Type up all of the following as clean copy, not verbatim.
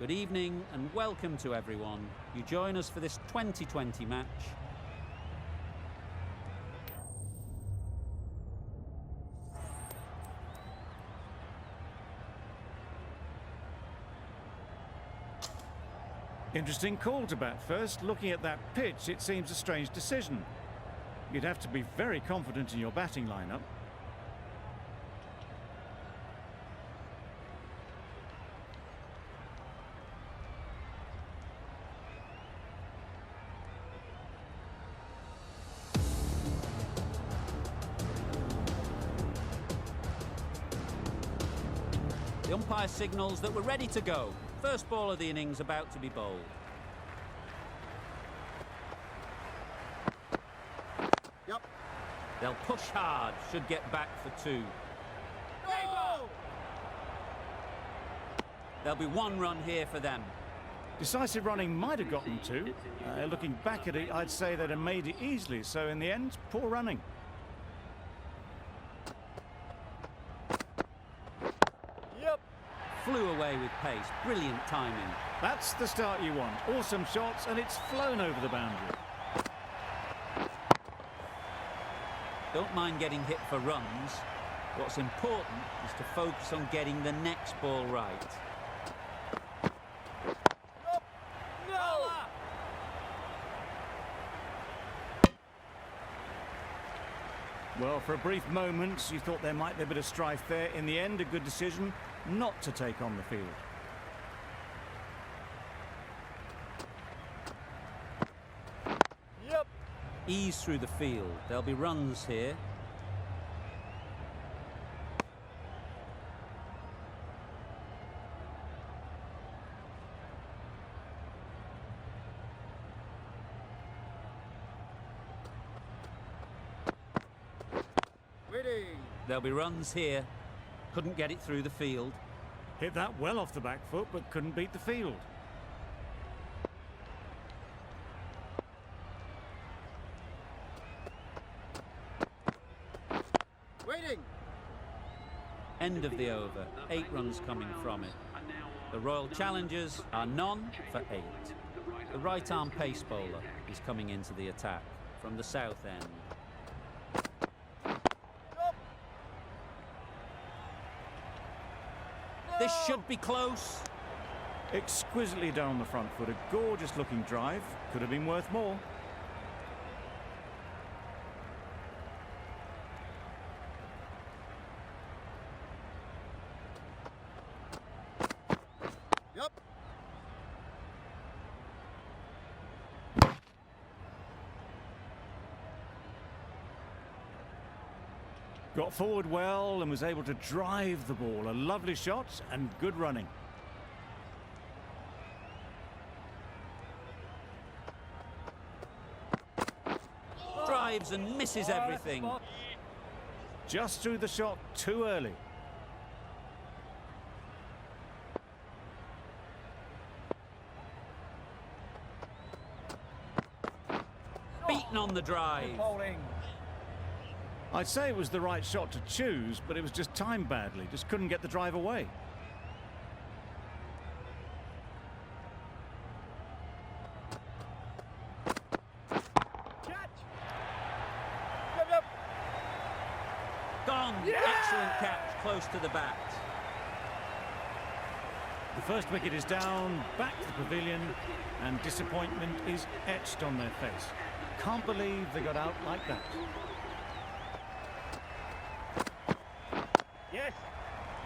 Good evening and welcome to everyone. You join us for this 2020 match. Interesting call to bat first. Looking at that pitch, it seems a strange decision. You'd have to be very confident in your batting lineup. The umpire signals that we're ready to go. First ball of the innings about to be bowled. Yep. They'll push hard, should get back for two. No! There'll be one run here for them. Decisive running might have gotten two. Looking back at it, I'd say they'd have made it easily. So in the end, poor running. Flew away with pace. Brilliant timing. That's the start you want. Awesome shots, and it's flown over the boundary. Don't mind getting hit for runs. What's important is to focus on getting the next ball right. No! Well, for a brief moment, you thought there might be a bit of strife there. In the end, a good decision not to take on the field. Yep. Ease through the field. There'll be runs here. Waiting. There'll be runs here. Couldn't get it through the field. Hit that well off the back foot, but couldn't beat the field. Waiting. End of the over. 8 runs coming from it. The Royal Challengers are none for 8. The right-arm pace bowler is coming into the attack from the south end. This should be close. Exquisitely down the front foot. A gorgeous looking drive. Could have been worth more. Yep. Got forward well and was able to drive the ball. A lovely shot and good running. Drives and misses everything. Just threw the shot too early. Beaten on the drive. Bowling. I'd say it was the right shot to choose, but it was just timed badly. Just couldn't get the drive away. Catch. Yep. Gone. Yeah! Excellent catch, close to the bat. The first wicket is down, back to the pavilion, and disappointment is etched on their face. Can't believe they got out like that. Yes.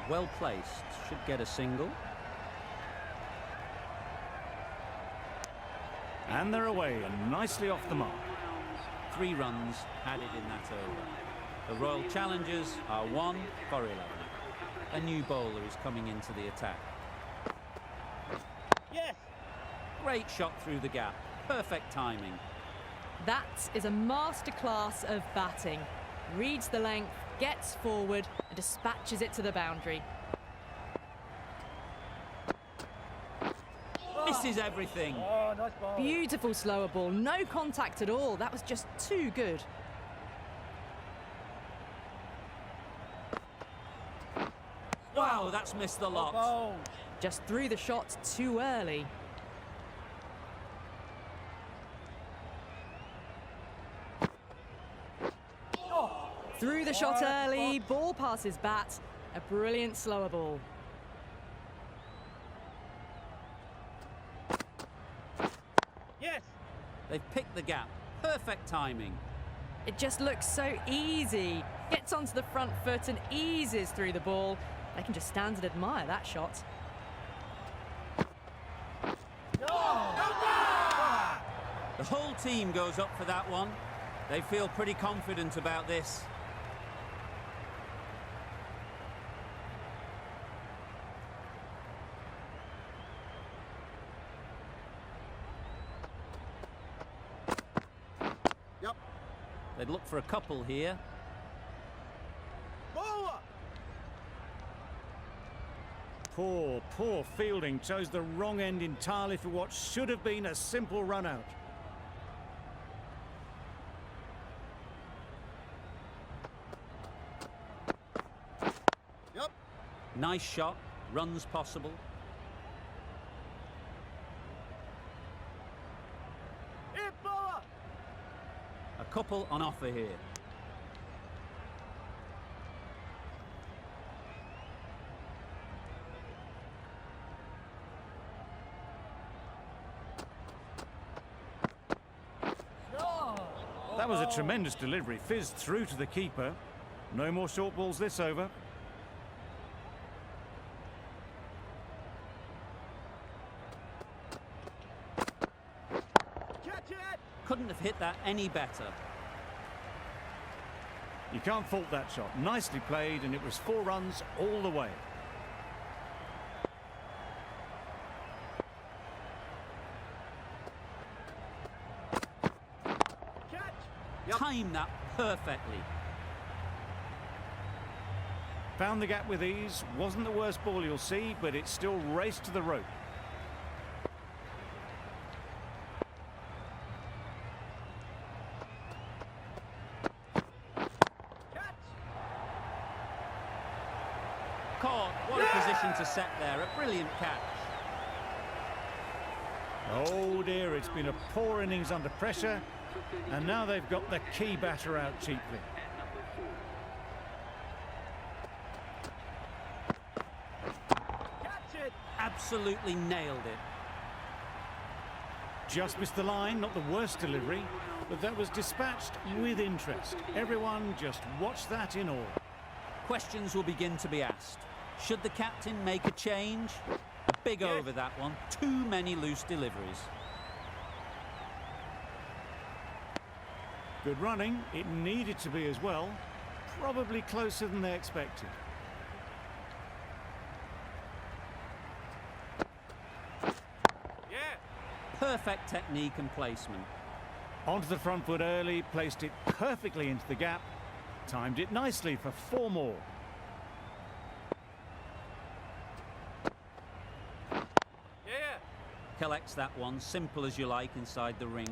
Well placed. Should get a single. And they're away and nicely off the mark. 3 runs added in that over. The Royal Challengers are 1 for 11. A new bowler is coming into the attack. Yes. Great shot through the gap. Perfect timing. That is a masterclass of batting. Reads the length, gets forward and dispatches it to the boundary. Misses everything. Oh, nice ball. Beautiful slower ball, no contact at all. That was just too good. Wow, that's missed the lot. Ball. Just threw the shot too early. Threw the shot early, ball passes bat. A brilliant slower ball. Yes. They've picked the gap. Perfect timing. It just looks so easy. Gets onto the front foot and eases through the ball. They can just stand and admire that shot. The whole team goes up for that one. They feel pretty confident about this. Yep. They'd look for a couple here. Bowler. Poor fielding. Chose the wrong end entirely for what should have been a simple run out. Yep. Nice shot. Runs possible. Hit bowler. A couple on offer here. That was a tremendous delivery. Fizzed through to the keeper. No more short balls this over. Catch it. Couldn't have hit that any better. You can't fault that shot. Nicely played, and it was 4 runs all the way. Yep. Timed that perfectly. Found the gap with ease. Wasn't the worst ball you'll see, but it still raced to the rope. Catch. Caught. What a position to set there. A brilliant catch. Oh dear, it's been a poor innings under pressure, and now they've got the key batter out cheaply. Catch it. Absolutely nailed it. Just missed the line, not the worst delivery, but that was dispatched with interest. Everyone just watched that in awe. Questions will begin to be asked. Should the captain make a change? A big over that one. Too many loose deliveries. Good running. It needed to be as well. Probably closer than they expected. Yeah. Perfect technique and placement. Onto the front foot early, placed it perfectly into the gap. Timed it nicely for 4 more. Yeah. Collects that one. Simple as you like inside the ring.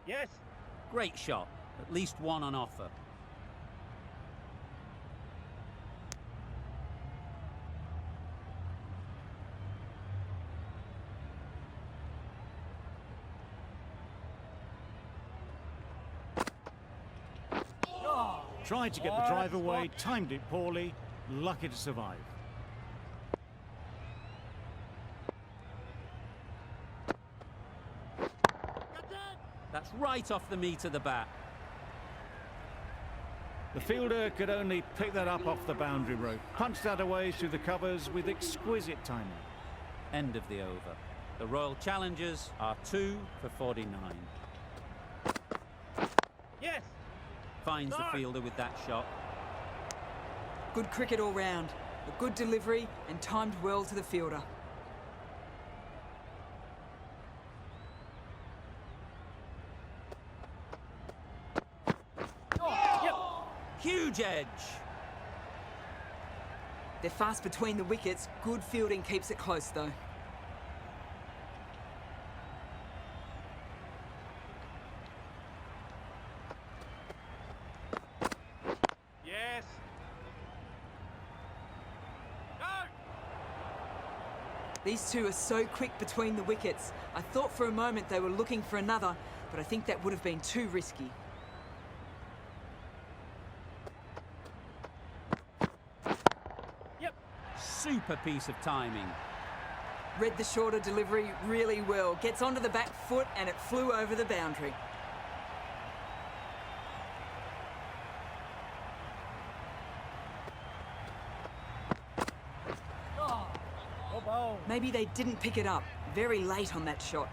Yes. Great shot. At least one on offer. Tried to get the drive away, timed it poorly, lucky to survive. That's right off the meat of the bat. The fielder could only pick that up off the boundary rope. Punched that away through the covers with exquisite timing. End of the over. The Royal Challengers are 2 for 49. Yes. Finds the fielder with that shot. Good cricket all round. A good delivery and timed well to the fielder. Huge edge. They're fast between the wickets. Good fielding keeps it close though. Yes. Go. These two are so quick between the wickets. I thought for a moment they were looking for another, but I think that would have been too risky. Yep. Super piece of timing. Read the shorter delivery really well. Gets onto the back foot and it flew over the boundary. Oh, ball. Maybe they didn't pick it up. Very late on that shot.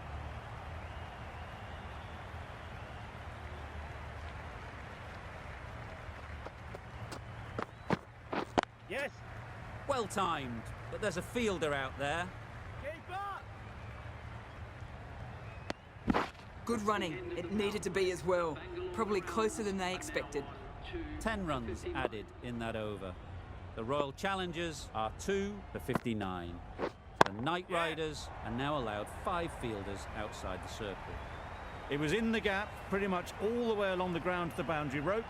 Yes. Well timed, but there's a fielder out there. Keeper. Good running. It needed to be as well. Probably closer than they expected. 10 runs added in that over. The Royal Challengers are 2 for 59. The Knight Riders are now allowed 5 fielders outside the circle. It was in the gap, pretty much all the way along the ground to the boundary rope.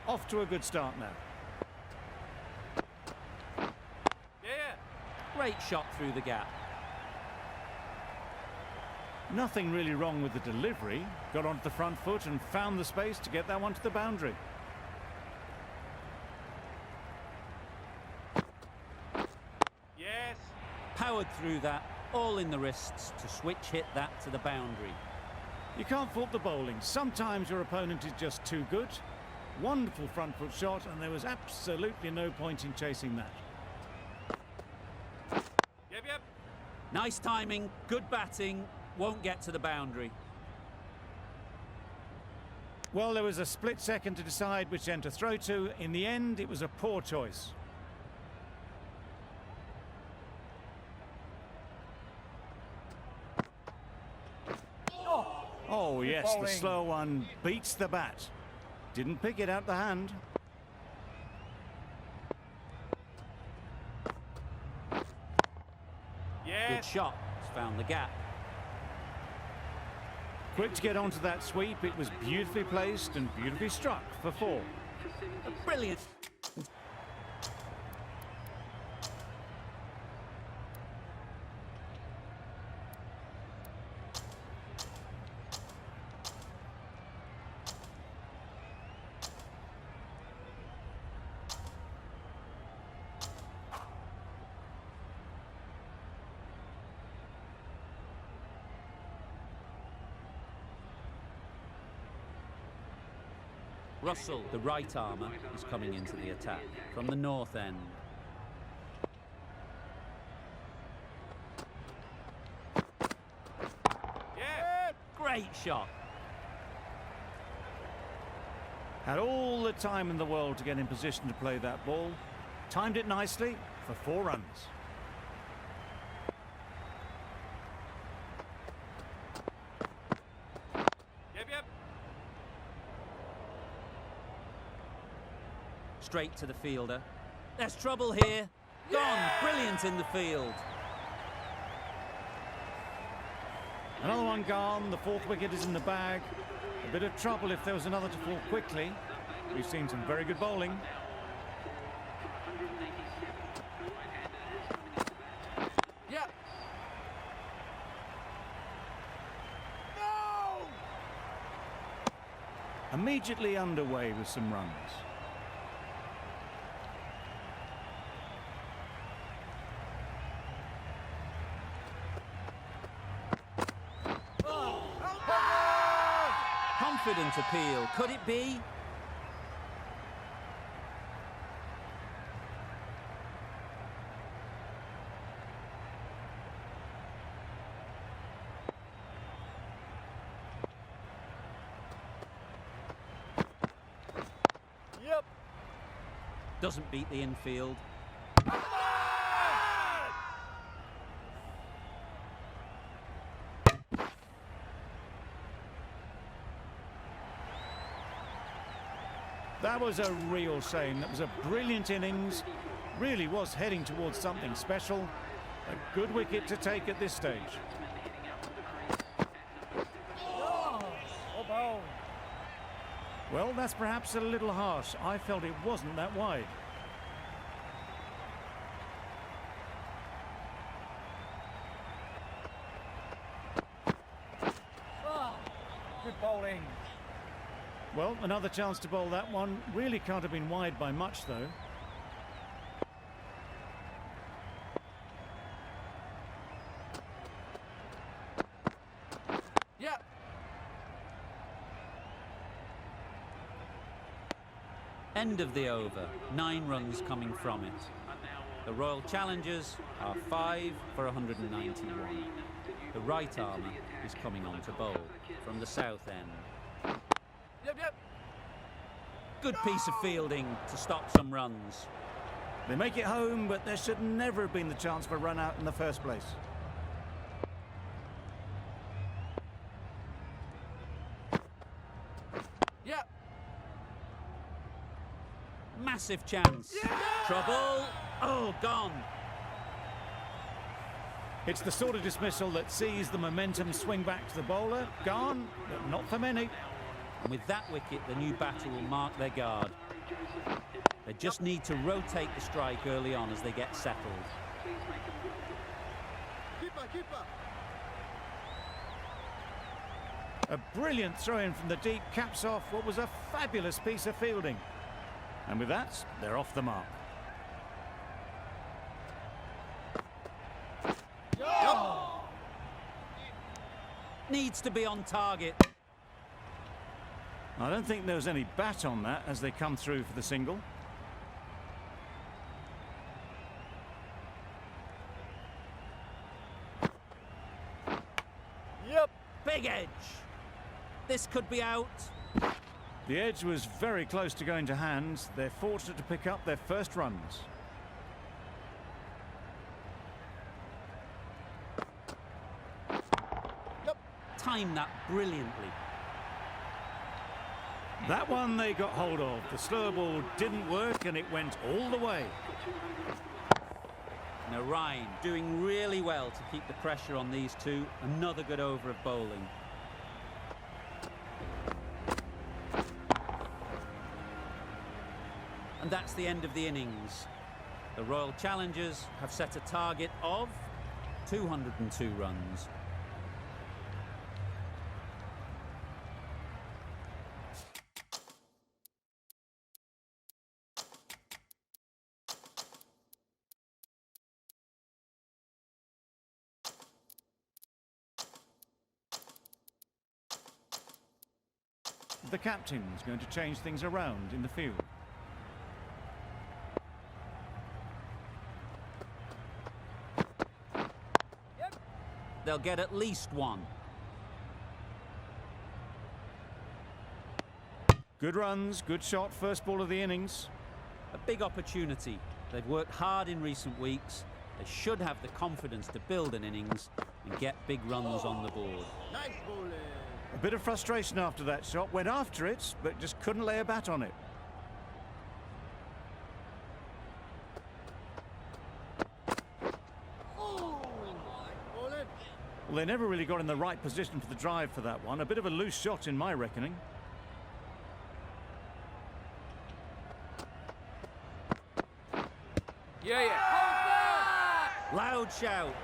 Off to a good start now. Yeah. Great shot through the gap. Nothing really wrong with the delivery. Got onto the front foot and found the space to get that one to the boundary. Yes. Powered through that, all in the wrists to switch hit that to the boundary. You can't fault the bowling. Sometimes your opponent is just too good. Wonderful front foot shot, and there was absolutely no point in chasing that. Yep. Nice timing, good batting, won't get to the boundary. Well, there was a split second to decide which end to throw to. In the end, it was a poor choice. Oh, yes, the slow one beats the bat. Didn't pick it out the hand. Yes. Good shot, it's found the gap. Quick to get onto that sweep. It was beautifully placed and beautifully struck for 4. Brilliant. Russell, the right armour, is coming into the attack from the north end. Yeah. Great shot. Had all the time in the world to get in position to play that ball. Timed it nicely for 4 runs. Yep. Straight to the fielder. There's trouble here. Gone. Brilliant in the field. Another one gone. The 4th wicket is in the bag. A bit of trouble if there was another to fall quickly. We've seen some very good bowling. Yeah. No. Immediately underway with some runs. Confident appeal. Could it be? Yep. Doesn't beat the infield. That was a real shame. That was a brilliant innings. Really was heading towards something special. A good wicket to take at this stage. Oh, ball. Well, that's perhaps a little harsh. I felt it wasn't that wide. Good bowling. Well, another chance to bowl that one. Really can't have been wide by much, though. Yeah. End of the over. 9 runs coming from it. The Royal Challengers are 5 for 191. The right armour is coming on to bowl from the south end. Yep. Good piece of fielding to stop some runs. They make it home, but there should never have been the chance for a run out in the first place. Yeah. Massive chance. Trouble. Oh, gone. It's the sort of dismissal that sees the momentum swing back to the bowler. Gone, but not for many. And with that wicket, the new batter will mark their guard. They just need to rotate the strike early on as they get settled. A brilliant throw-in from the deep caps off what was a fabulous piece of fielding. And with that, they're off the mark. Needs to be on target. I don't think there was any bat on that as they come through for the single. Yep. Big edge. This could be out. The edge was very close to going to hand. They're fortunate to pick up their first runs. Timed that brilliantly. That one they got hold of. The slower ball didn't work and it went all the way. Narain doing really well to keep the pressure on these two. Another good over of bowling. And that's the end of the innings. The Royal Challengers have set a target of 202 runs. The captain's going to change things around in the field. They'll get at least one. Good runs, good shot, first ball of the innings. A big opportunity. They've worked hard in recent weeks. They should have the confidence to build an innings and get big runs on the board. Nice bowling. A bit of frustration after that shot. Went after it, but just couldn't lay a bat on it. Well, they never really got in the right position for the drive for that one. A bit of a loose shot in my reckoning. Yeah. Loud shout.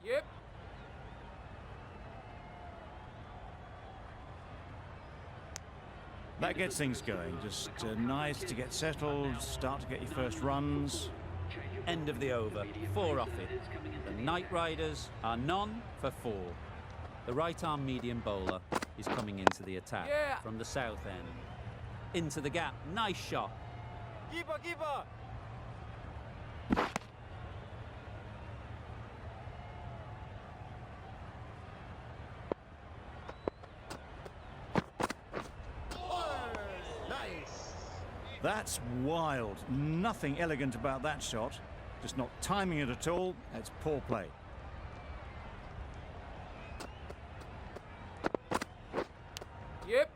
Yep. That gets things going. Just nice to get settled, start to get your first runs. End of the over. 4 off it. The Night Riders are none for 4. The right-arm medium bowler is coming into the attack from the south end. Into the gap. Nice shot. Keeper. That's wild. Nothing elegant about that shot. Just not timing it at all. It's poor play. Yep.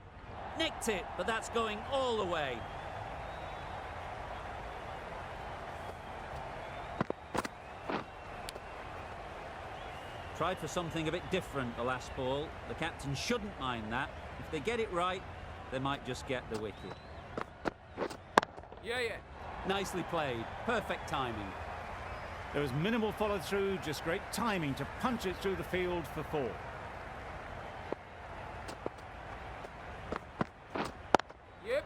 Nicked it, but that's going all the way. Tried for something a bit different the last ball. The captain shouldn't mind that. If they get it right, they might just get the wicket. Yeah. Nicely played. Perfect timing. There was minimal follow-through, just great timing to punch it through the field for 4. Yep.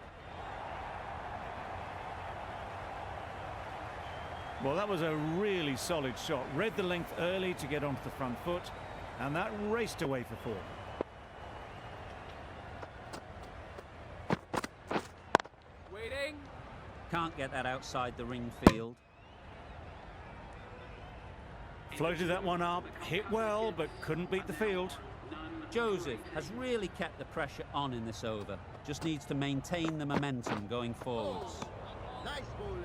Well, that was a really solid shot. Read the length early to get onto the front foot, and that raced away for 4. Waiting. Can't get that outside the ring field. Floated that one up, hit well, but couldn't beat the field. Joseph has really kept the pressure on in this over. Just needs to maintain the momentum going forwards. Nice bowling.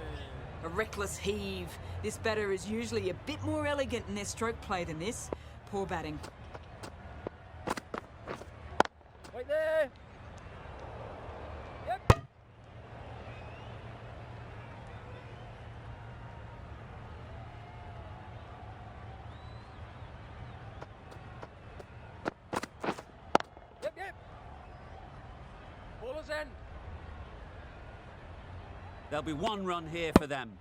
A reckless heave. This batter is usually a bit more elegant in their stroke play than this. Poor batting. Right there. Yep. Yep. Bowler's end. There'll be 1 run here for them.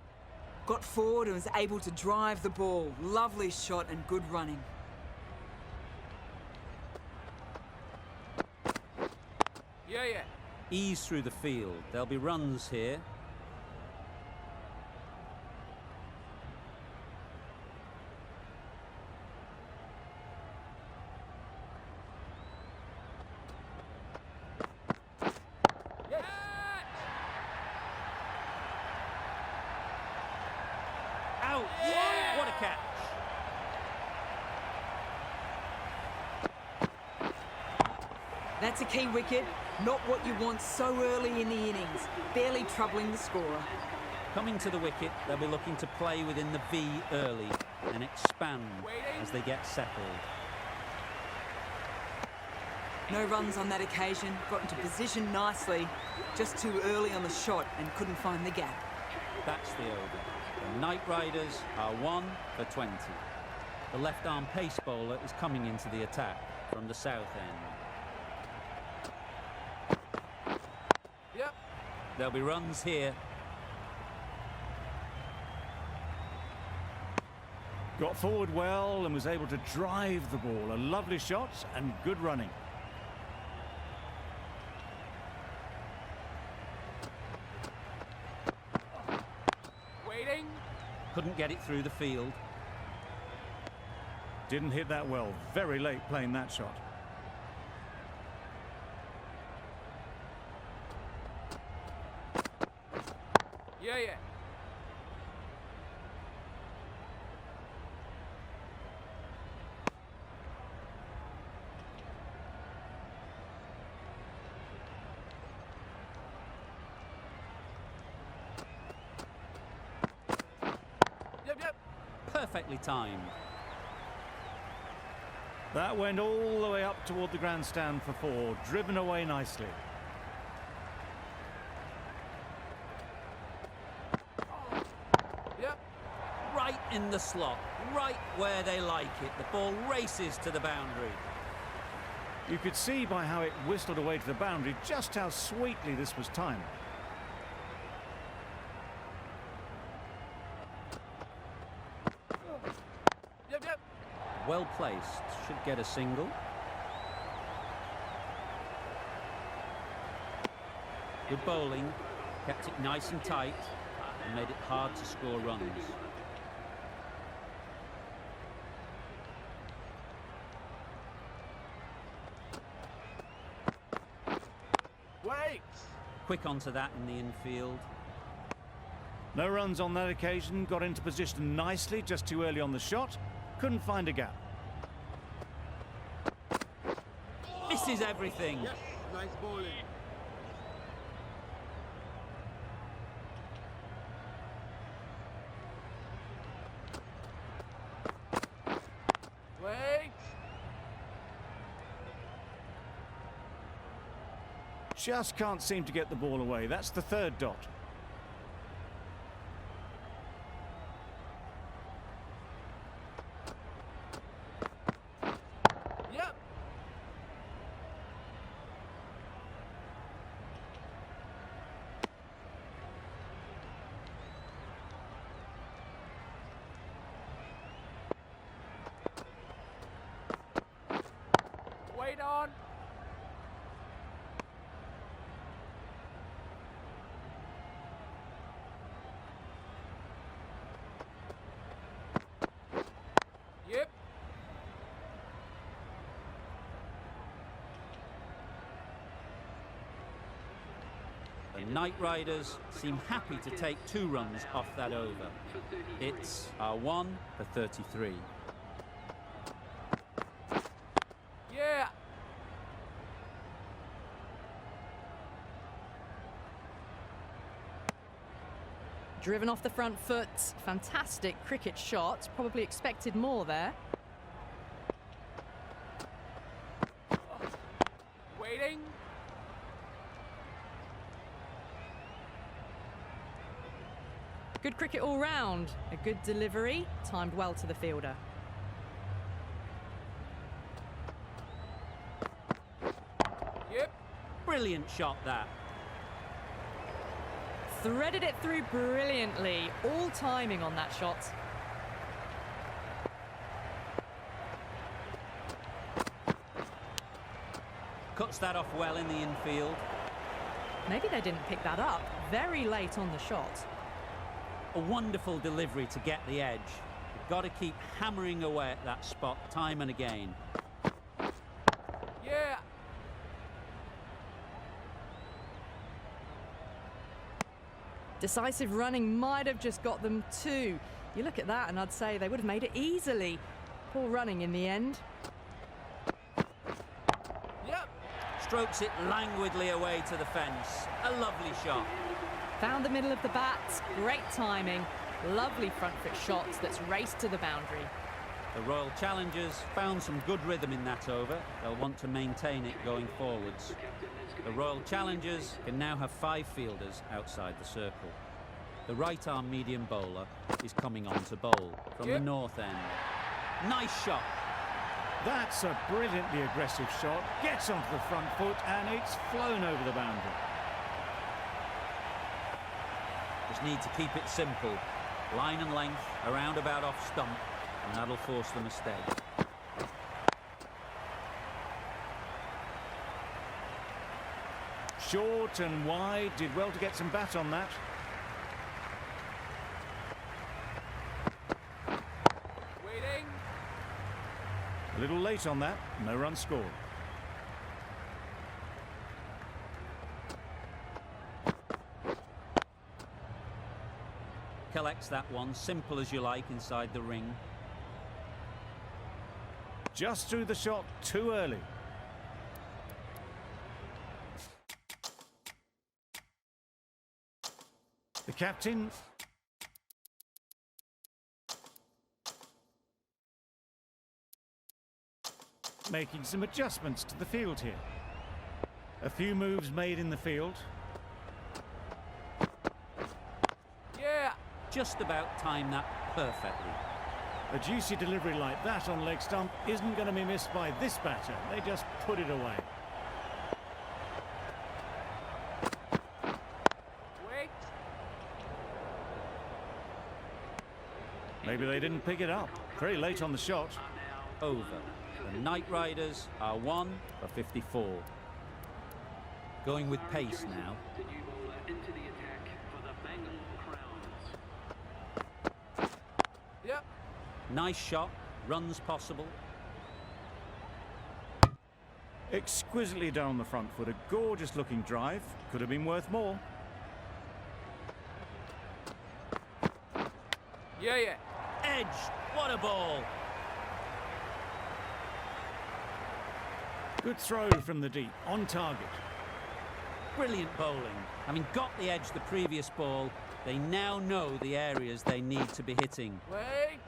Got forward and was able to drive the ball. Lovely shot and good running. Yeah. Ease through the field. There'll be runs here. Yes. Out! Yeah! What a catch! That's a key wicket. Not what you want so early in the innings. Barely troubling the scorer. Coming to the wicket, they'll be looking to play within the V early and expand as they get settled. No runs on that occasion. Got into position nicely. Just too early on the shot and couldn't find the gap. That's the over. The Knight Riders are 1 for 20. The left-arm pace bowler is coming into the attack from the south end. Yep. There'll be runs here. Got forward well and was able to drive the ball. A lovely shot and good running. Waiting. Couldn't get it through the field. Didn't hit that well. Very late playing that shot. Yeah. Yep. Perfectly timed. That went all the way up toward the grandstand for 4. Driven away nicely. Yep. Right in the slot, right where they like it. The ball races to the boundary. You could see by how it whistled away to the boundary just how sweetly this was timed. Yep. Well placed, should get a single. Good bowling, kept it nice and tight and made it hard to score runs. Wait. Quick onto that in the infield. No runs on that occasion. Got into position nicely, just too early on the shot. Couldn't find a gap. Misses everything. Yes. Nice bowling. Just can't seem to get the ball away. That's the third dot. Yep. Wait on. Yep. The Knight Riders seem happy to take 2 runs off that over. It's R1 for 33. Yeah. Driven off the front foot. Fantastic cricket shot. Probably expected more there. Waiting. Good cricket all round. A good delivery. Timed well to the fielder. Yep. Brilliant shot that. Threaded it through brilliantly. All timing on that shot. Cuts that off well in the infield. Maybe they didn't pick that up. Very late on the shot. A wonderful delivery to get the edge. You've got to keep hammering away at that spot time and again. Yeah. Decisive running might have just got them 2. You look at that and I'd say they would have made it easily. Poor running in the end. Yep. Strokes it languidly away to the fence. A lovely shot. Found the middle of the bat. Great timing. Lovely front foot shots that's raced to the boundary. The Royal Challengers found some good rhythm in that over. They'll want to maintain it going forwards. The Royal Challengers can now have 5 fielders outside the circle. The right-arm medium bowler is coming on to bowl from the north end. Nice shot. That's a brilliantly aggressive shot. Gets onto the front foot and it's flown over the boundary. Just need to keep it simple. Line and length, a roundabout off stump, and that'll force the mistake. Short and wide, did well to get some bat on that. Waiting. A little late on that, no run scored. Collects that one, simple as you like, inside the ring. Just threw the shot too early. The captain making some adjustments to the field here. A few moves made in the field. Yeah. Just about timed that perfectly. A juicy delivery like that on leg stump isn't going to be missed by this batter. They just put it away. Wait. Maybe they didn't pick it up. Very late on the shot. Over. The Knight Riders are 1 for 54. Going with pace now. Yep. Nice shot. Runs possible. Exquisitely down the front foot. A gorgeous looking drive. Could have been worth more. Yeah, yeah. Edge. What a ball. Good throw from the deep. On target. Brilliant bowling. Having got the edge the previous ball, they now know the areas they need to be hitting. Wait.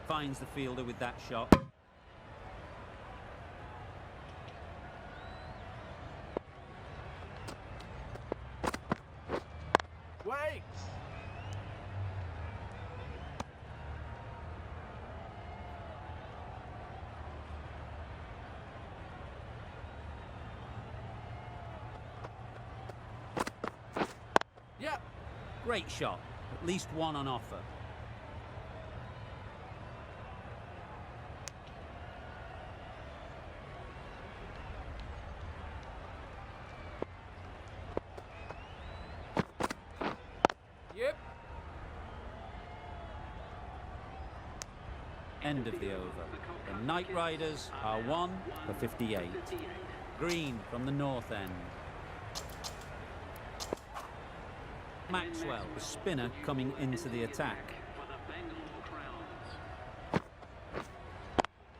Finds the fielder with that shot. Great shot. At least one on offer. Yep. End of the over. The Knight Riders are 1 for 58. Green from the north end. Maxwell, the spinner, coming into the attack.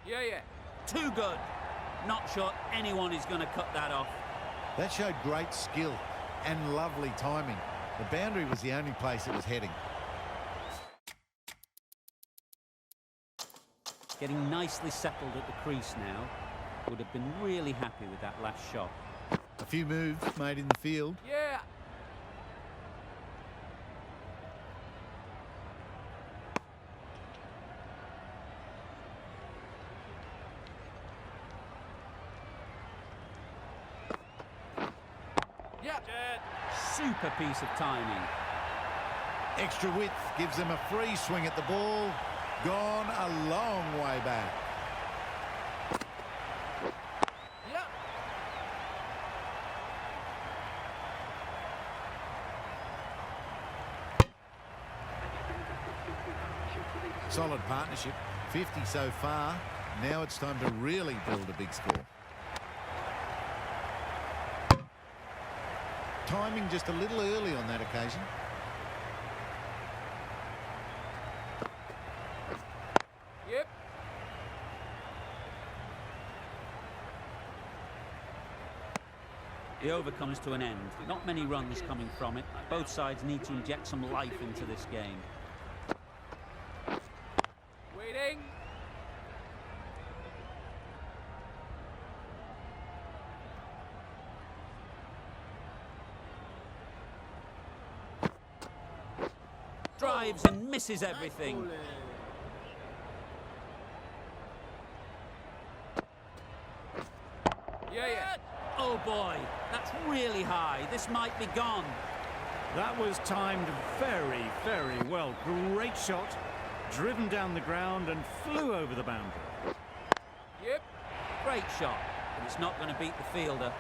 Yeah, yeah. Too good. Not sure anyone is going to cut that off. That showed great skill and lovely timing. The boundary was the only place it was heading. Getting nicely settled at the crease now. Would have been really happy with that last shot. A few moves made in the field. Yeah. Yeah. Super piece of timing. Extra width gives them a free swing at the ball. Gone a long way back. Yeah. Solid partnership. 50 so far. Now it's time to really build a big score. Timing just a little early on that occasion. Yep. The over comes to an end. Not many runs coming from it. Both sides need to inject some life into this game. Waiting. Drives and misses everything. Yeah, yeah. Oh boy, that's really high. This might be gone. That was timed very, very well. Great shot. Driven down the ground and flew over the boundary. Yep. Great shot, but it's not going to beat the fielder.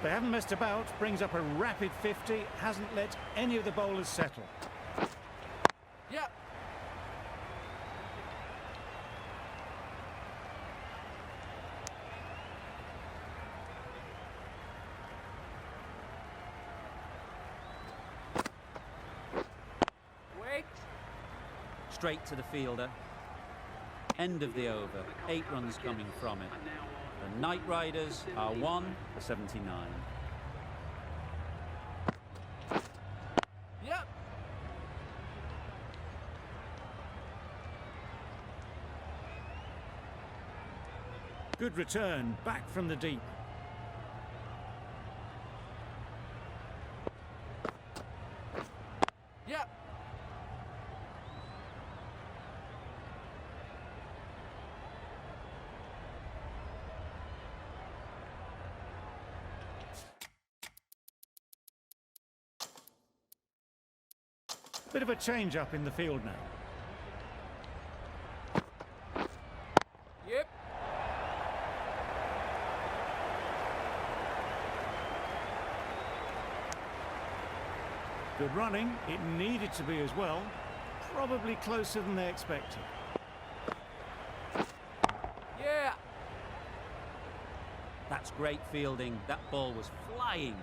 They haven't messed about. Brings up a rapid 50. Hasn't let any of the bowlers settle. Yeah. Wait. Straight to the fielder. End of the over. 8 runs coming from it. The Knight Riders are 1 for 79. Yep. Good return, back from the deep. Yep. Bit of a change-up in the field now. Yep. Good running. It needed to be as well. Probably closer than they expected. Yeah. That's great fielding. That ball was flying.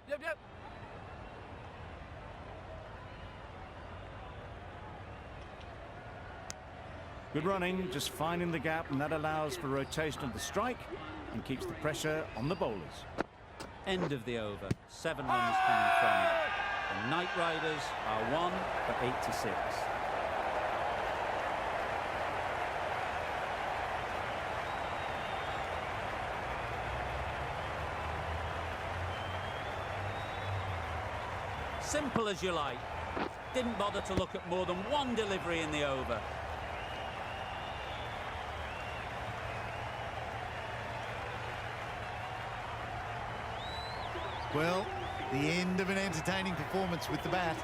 Yep, yep. Good running, just finding the gap, and that allows for rotation of the strike and keeps the pressure on the bowlers. End of the over. 7 runs coming from it. The Knight Riders are 1 for 86. Simple as you like. Didn't bother to look at more than one delivery in the over. Well, the end of an entertaining performance with the bat.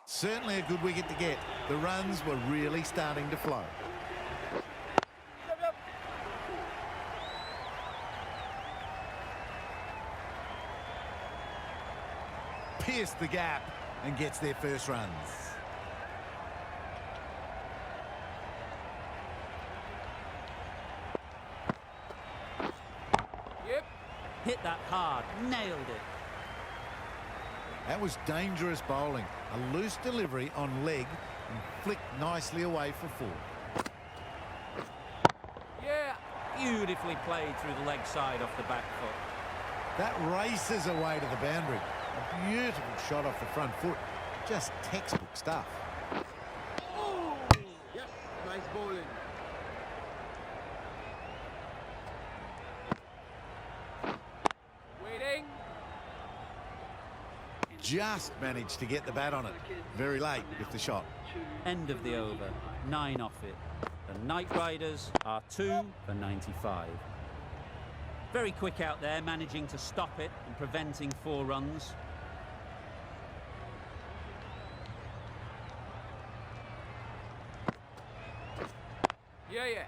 Certainly a good wicket to get. The runs were really starting to flow. Pierced the gap and gets their first runs. Yep. Hit that hard, nailed it. That was dangerous bowling. A loose delivery on leg and flicked nicely away for 4. Yeah. Beautifully played through the leg side off the back foot. That races away to the boundary. A beautiful shot off the front foot. Just textbook stuff. Oh. Yep. Nice bowling. Waiting. Just managed to get the bat on it. Very late with the shot. End of the over, 9 off it. The Knight Riders are 2 for 95. Very quick out there, managing to stop it and preventing 4 runs. Yeah, yeah.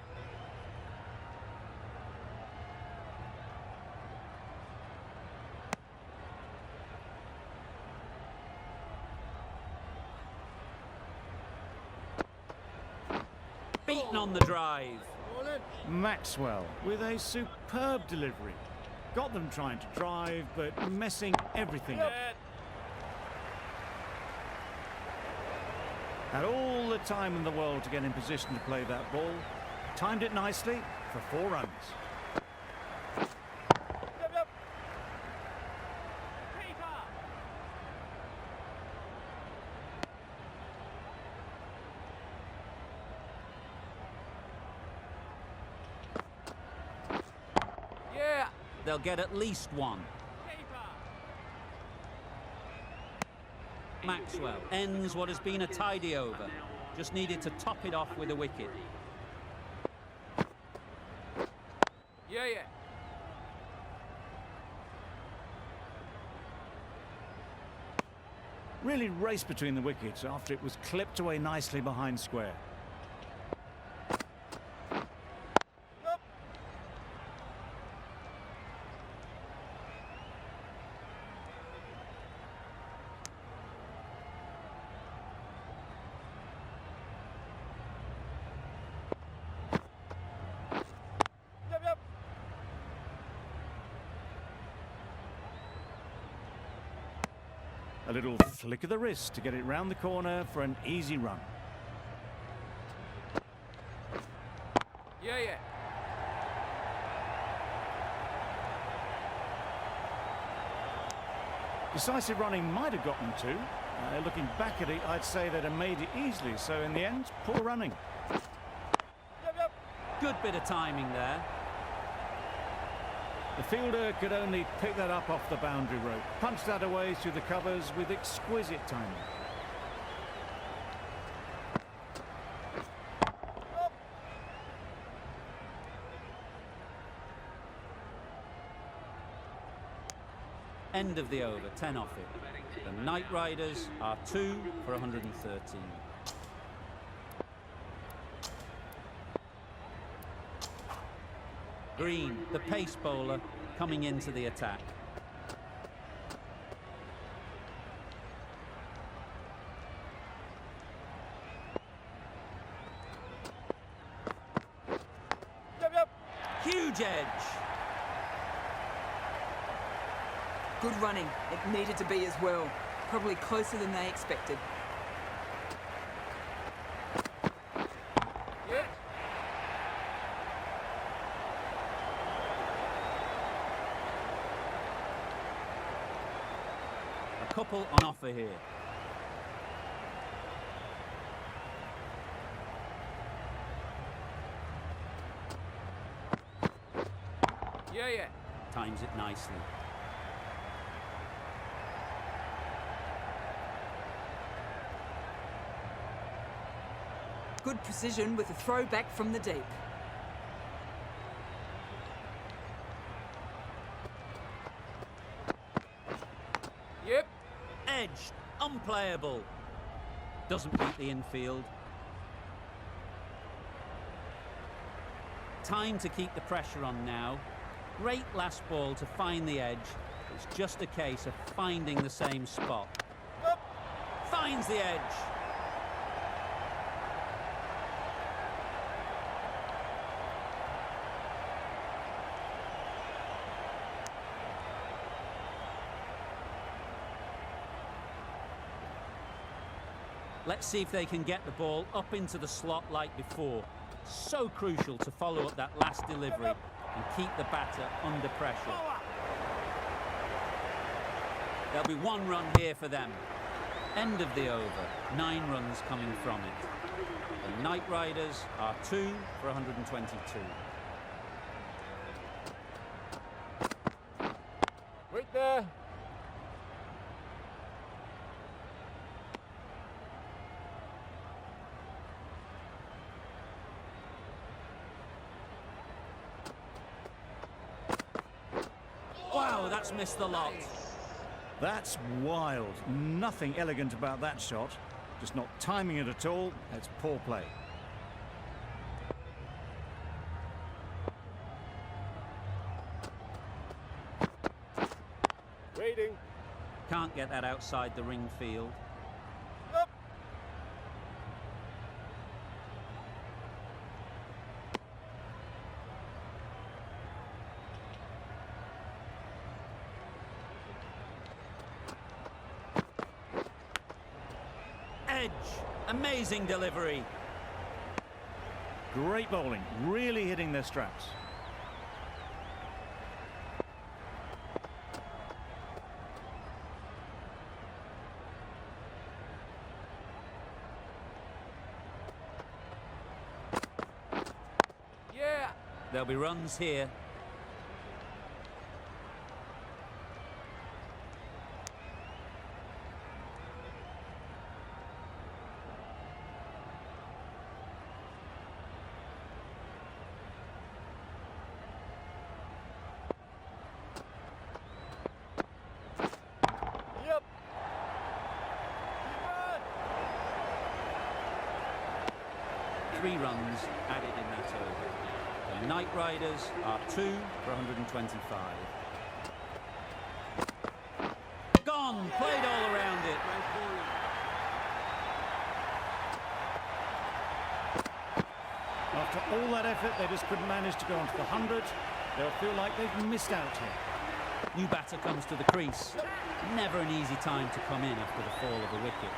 Beaten on the drive. Bowling. Maxwell with a superb delivery. Got them trying to drive, but messing everything up. Dead. Had all the time in the world to get in position to play that ball. Timed it nicely for 4 runs. Yep, yep. Keeper. Yeah. They'll get at least 1. Keeper. Maxwell ends what has been a tidy over. Just needed to top it off with a wicket. Yeah, yeah. Really raced between the wickets after it was clipped away nicely behind square. Up. Yep, yep. A little flick of the wrist to get it round the corner for an easy run. Yeah, yeah. Decisive running might have gotten 2. Looking back at it, I'd say they'd have made it easily. So in the end, poor running. Yep, yep. Good bit of timing there. The fielder could only pick that up off the boundary rope. Punched that away through the covers with exquisite timing. End of the over, 10 off it. The Knight Riders are 2 for 113. Green, the pace bowler, coming into the attack. huge edge. Good running. It needed to be as well. Probably closer than they expected. Yeah. A couple on offer here. Yeah, yeah. Times it nicely. Good precision with a throw back from the deep. Yep. Edged, unplayable. Doesn't beat the infield. Time to keep the pressure on now. Great last ball to find the edge. It's just a case of finding the same spot. Up. Finds the edge. Let's see if they can get the ball up into the slot like before. So crucial to follow up that last delivery and keep the batter under pressure. There'll be 1 run here for them. End of the over, 9 runs coming from it. The Knight Riders are 2 for 122. Wait there. Wow, that's missed the lot. That's wild. Nothing elegant about that shot. Just not timing it at all. It's poor play. Waiting. Can't get that outside the ring field. Up. Edge, amazing delivery. Great bowling. Really hitting their straps. Yeah. There'll be runs here. Yep. 3 runs added in that over. The Knight Riders are 2 for 125. Gone, played all around it. After all that effort, they just couldn't manage to go onto the 100. They'll feel like they've missed out here. New batter comes to the crease. Never an easy time to come in after the fall of a wicket.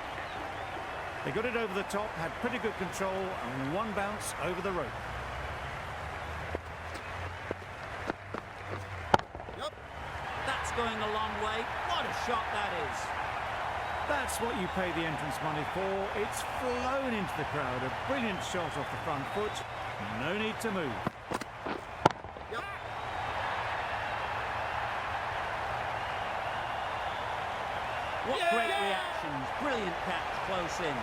They got it over the top, had pretty good control, and 1 bounce over the rope. Yep. That's going a long way. What a shot that is. That's what you pay the entrance money for. It's flown into the crowd. A brilliant shot off the front foot. No need to move. Yep. What Yeah! great reactions. Brilliant catch close in.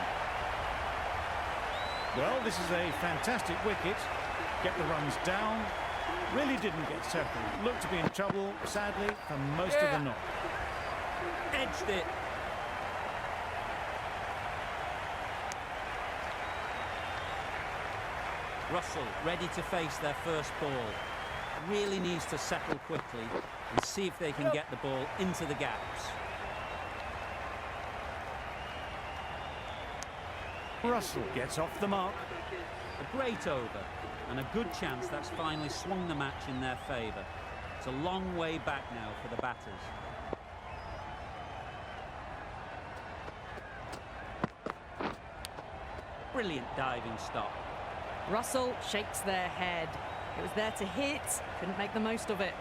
Well, this is a fantastic wicket. Get the runs down. Really didn't get settled. Looked to be in trouble, sadly, for most of the knock. Edged it. Russell ready to face their first ball. Really needs to settle quickly and see if they can get the ball into the gaps. Russell gets off the mark. A great over. And a good chance that's finally swung the match in their favour. It's a long way back now for the batters. Brilliant diving stop. Russell shakes their head. It was there to hit, couldn't make the most of it.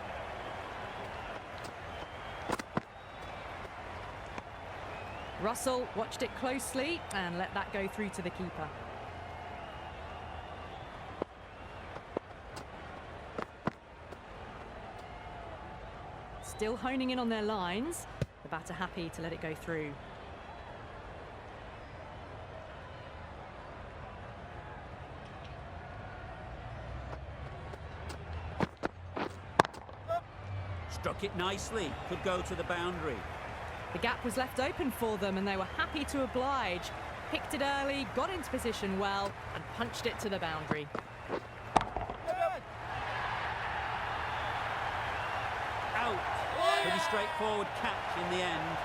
Russell watched it closely and let that go through to the keeper. Still honing in on their lines. The batter happy to let it go through. Struck it nicely. Could go to the boundary. The gap was left open for them and they were happy to oblige. Picked it early, got into position well and punched it to the boundary. Out. Pretty straightforward catch in the end.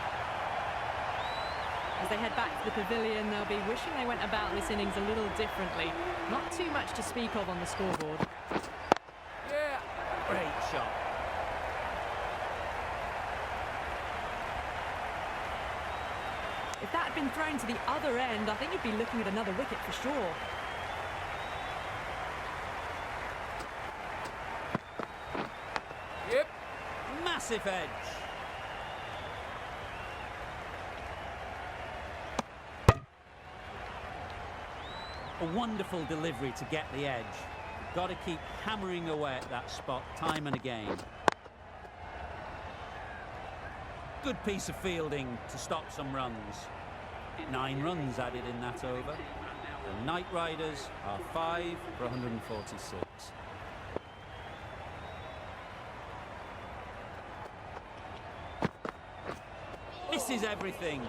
As they head back to the pavilion, they'll be wishing they went about this innings a little differently. Not too much to speak of on the scoreboard. Yeah. Great shot. If that had been thrown to the other end, I think you'd be looking at another wicket for sure. Yep. Massive edge. A wonderful delivery to get the edge. Got to keep hammering away at that spot time and again. Good piece of fielding to stop some runs. 9 runs added in that over. The Knight Riders are 5 for 146. Misses everything.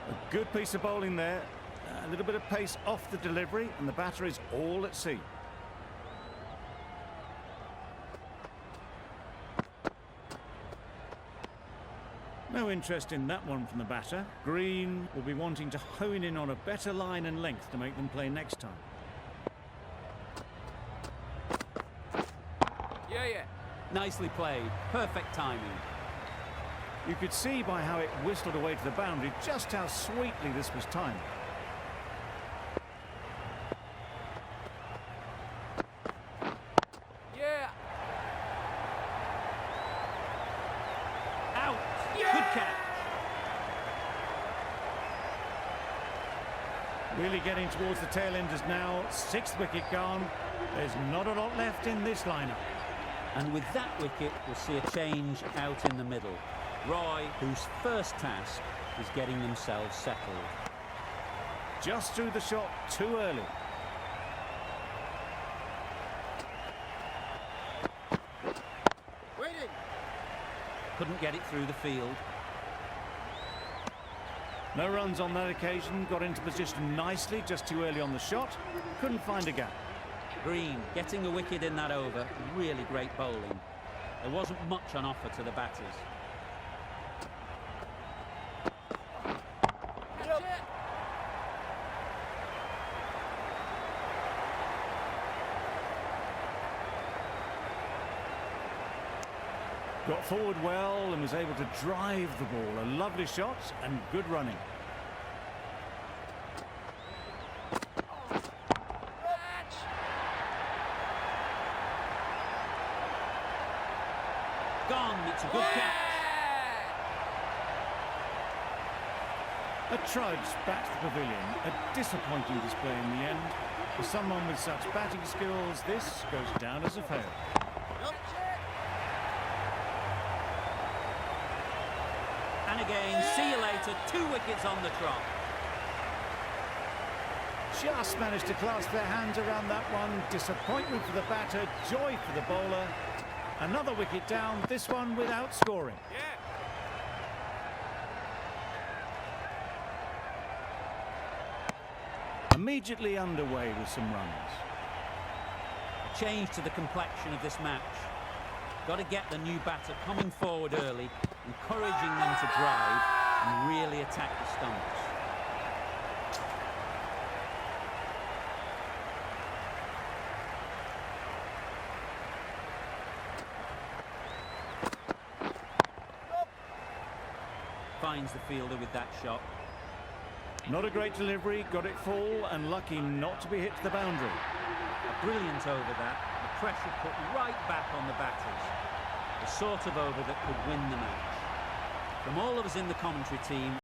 A good piece of bowling there. A little bit of pace off the delivery and the batter is all at sea. No interest in that one from the batter. Green will be wanting to hone in on a better line and length to make them play next time. Yeah. Nicely played. Perfect timing. You could see by how it whistled away to the boundary just how sweetly this was timed. Yeah. Out. Good catch. Really getting towards the tail enders now. 6th wicket gone. There's not a lot left in this lineup. And with that wicket, we'll see a change out in the middle. Roy, whose first task is getting themselves settled. Just threw the shot too early. Waiting. Couldn't get it through the field. No runs on that occasion. Got into position nicely, just too early on the shot. Couldn't find a gap. Green getting a wicket in that over. Really great bowling. There wasn't much on offer to the batters. Yep. Got forward well and was able to drive the ball. A lovely shot and good running. Gone. It's a good catch. A trudge back to the pavilion. A disappointing display in the end. For someone with such batting skills, this goes down as a fail. Yep. And again, see you later. 2 wickets on the trot. Just managed to clasp their hands around that one. Disappointment for the batter, joy for the bowler. Another wicket down, this one without scoring. Yeah. Immediately underway with some runs. Change to the complexion of this match. Got to get the new batter coming forward early, encouraging them to drive and really attack the stumps. finds the fielder with that shot. Not a great delivery, got it full and lucky not to be hit to the boundary. A brilliant over that. The pressure put right back on the batters. The sort of over that could win the match. From all of us in the commentary team,